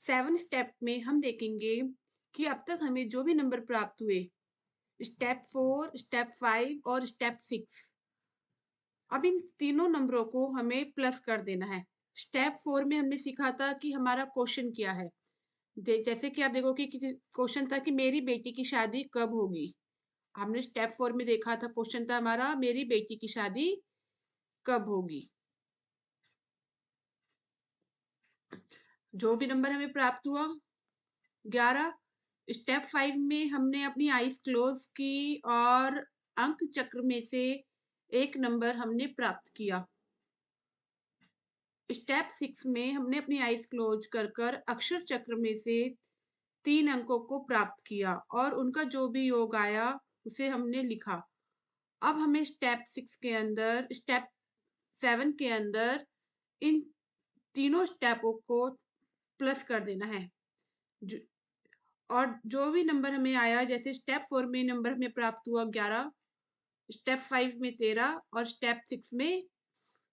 7 step में हम देखेंगे कि अब तक हमें जो भी नंबर प्राप्त हुए, स्टेप 4, स्टेप 5 और स्टेप 6, अब इन तीनों नंबरों को हमें प्लस कर देना है। स्टेप 4 में हमने सीखा था कि हमारा क्वेश्चन क्या है। जैसे कि आप देखोगे कि क्वेश्चन था कि मेरी बेटी की शादी कब होगी। हमने स्टेप 4 में देखा था, क्वेश्चन था हमारा मेरी बेटी की शादी कब होगी। जो भी नंबर हमें प्राप्त हुआ 11। स्टेप 5 में हमने अपनी आईज क्लोज की और अंक चक्र में से एक नंबर हमने प्राप्त किया। स्टेप 6 में हमने अपनी आईज क्लोज कर कर अक्षर चक्र में से 3 अंकों को प्राप्त किया और उनका जो भी योग आया उसे हमने लिखा। अब हमें स्टेप 6 के अंदर, स्टेप 7 के अंदर इन तीनों स्टेपों को प्लस कर देना है। और जो भी नंबर हमें आया, जैसे स्टेप 4 में नंबर हमें प्राप्त हुआ 11, स्टेप 5 में 13 और स्टेप 6 में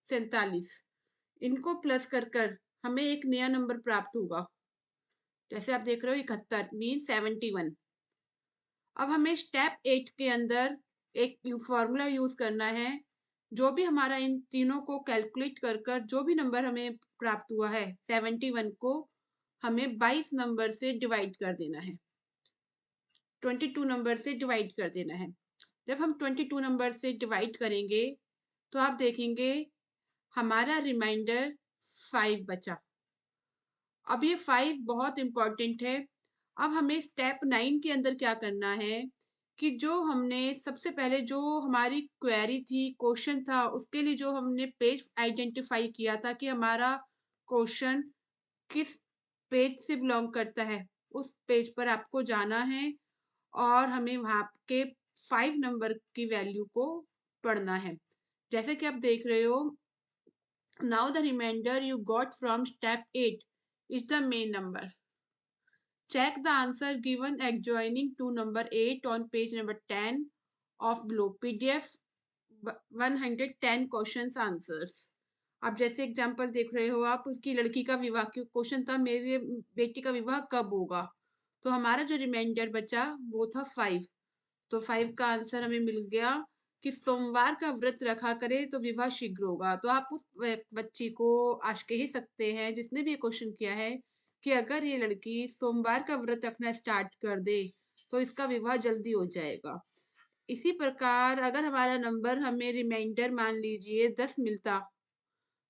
47, इनको प्लस कर कर हमें एक नया नंबर प्राप्त होगा। जैसे आप देख रहे हो 71 मीन 71। अब हमें स्टेप 8 के अंदर एक फॉर्मूला यूज करना है। जो भी हमारा इन तीनों को कैलकुलेट कर कर जो भी नंबर हमें प्राप्त हुआ है 71 को हमें 22 नंबर से डिवाइड कर देना है, 22 नंबर से डिवाइड कर देना है। जब हम 22 नंबर से डिवाइड करेंगे तो आप देखेंगे हमारा रिमाइंडर 5 बचा। अब ये 5 बहुत इंपॉर्टेंट है। अब हमें स्टेप 9 के अंदर क्या करना है कि जो हमने सबसे पहले जो हमारी क्वेरी थी, क्वेश्चन था, उसके लिए जो हमने पेज आइडेंटिफाई किया था कि हमारा क्वेश्चन किस पेज से बिलोंग करता है, उस पेज पर आपको जाना है और हमें वहाँ के 5 नंबर की वैल्यू को पढ़ना है। जैसे कि आप देख रहे हो, now the reminder you got from step 8 is the main number. Check the answer given adjoining to number 8 on page number 10 of below PDF 110 questions answers. आप जैसे एग्जाम्पल देख रहे हो, आप उसकी लड़की का विवाह, क्वेश्चन था मेरे बेटी का विवाह कब होगा, तो हमारा जो रिमाइंडर बचा वो था 5। तो 5 का आंसर हमें मिल गया कि सोमवार का व्रत रखा करे तो विवाह शीघ्र होगा। तो आप उस बच्ची को आज कह ही सकते हैं जिसने भी क्वेश्चन किया है कि अगर ये लड़की सोमवार का व्रत रखना स्टार्ट कर दे तो इसका विवाह जल्दी हो जाएगा। इसी प्रकार अगर हमारा नंबर हमें रिमाइंडर मान लीजिए 10 मिलता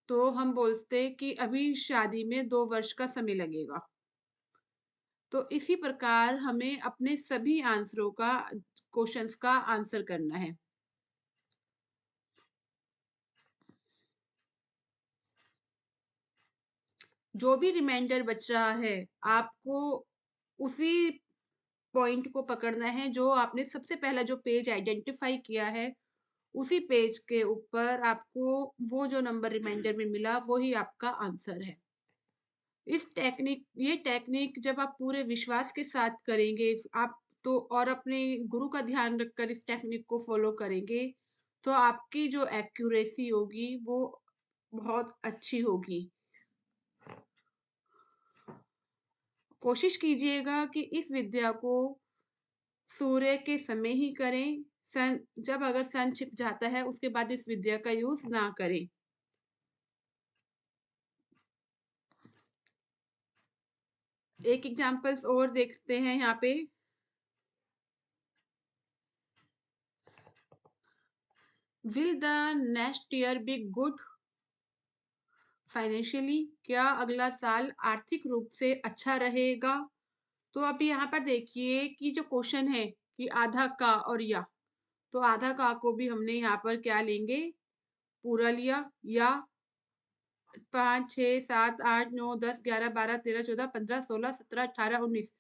तो हम बोलते कि अभी शादी में 2 वर्ष का समय लगेगा। तो इसी प्रकार हमें अपने सभी आंसरों का, क्वेश्चंस का आंसर करना है। जो भी रिमाइंडर बच रहा है आपको उसी पॉइंट को पकड़ना है जो आपने सबसे पहला जो पेज आइडेंटिफाई किया है, उसी पेज के ऊपर आपको वो जो नंबर रिमाइंडर में मिला वही आपका आंसर है। ये टेक्निक जब आप पूरे विश्वास के साथ करेंगे आप तो, और अपने गुरु का ध्यान रखकर इस टेक्निक को फॉलो करेंगे तो आपकी जो एक्यूरेसी होगी वो बहुत अच्छी होगी। कोशिश कीजिएगा कि इस विद्या को सूर्य के समय ही करें। सन जब अगर सन छिप जाता है उसके बाद इस विद्या का यूज ना करें। एक एग्जांपल्स और देखते हैं यहाँ पे। Will the next year be good financially, क्या अगला साल आर्थिक रूप से अच्छा रहेगा। तो अब यहाँ पर देखिए कि जो क्वेश्चन है कि आधा का और या, तो आधा का को भी हमने यहाँ पर क्या लेंगे, पूरा लिया। या 5 6 7 8 9 10 11 12 13 14 15 16 17 18 19,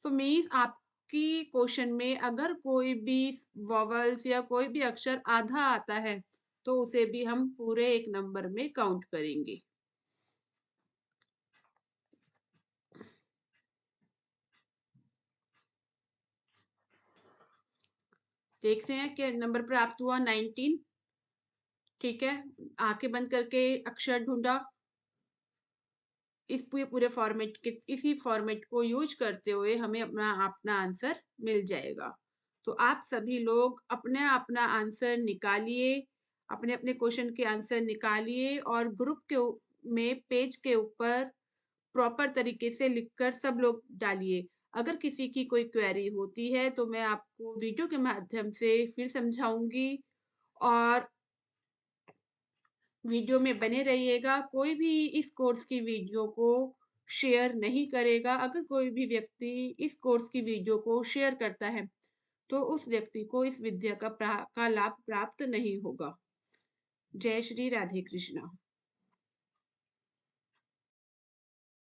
तो मीन्स आपकी क्वेश्चन में अगर कोई भी वॉवल्स या कोई भी अक्षर आधा आता है तो उसे भी हम पूरे एक नंबर में काउंट करेंगे। देख रहे हैं कि नंबर प्राप्त हुआ 19। ठीक है, आंखें बंद करके अक्षर ढूंढा। इस पूरे पूरे फॉर्मेट के इसी फॉर्मेट को यूज़ करते हुए हमें अपना अपना आंसर मिल जाएगा। तो आप सभी लोग अपना-अपना आंसर निकालिए, अपने-अपने क्वेश्चन के आंसर निकालिए और ग्रुप के में पेज के ऊपर प्रॉपर तरीके से लिखकर सब लोग डालिए। अगर किसी की कोई क्वेरी होती है तो मैं आपको वीडियो के माध्यम से फिर समझाऊँगी और वीडियो में बने रहिएगा। कोई भी इस कोर्स की वीडियो को शेयर नहीं करेगा। अगर कोई भी व्यक्ति इस कोर्स की वीडियो को शेयर करता है, तो उस व्यक्ति को इस विद्या का लाभ प्राप्त नहीं होगा। जय श्री राधे कृष्णा।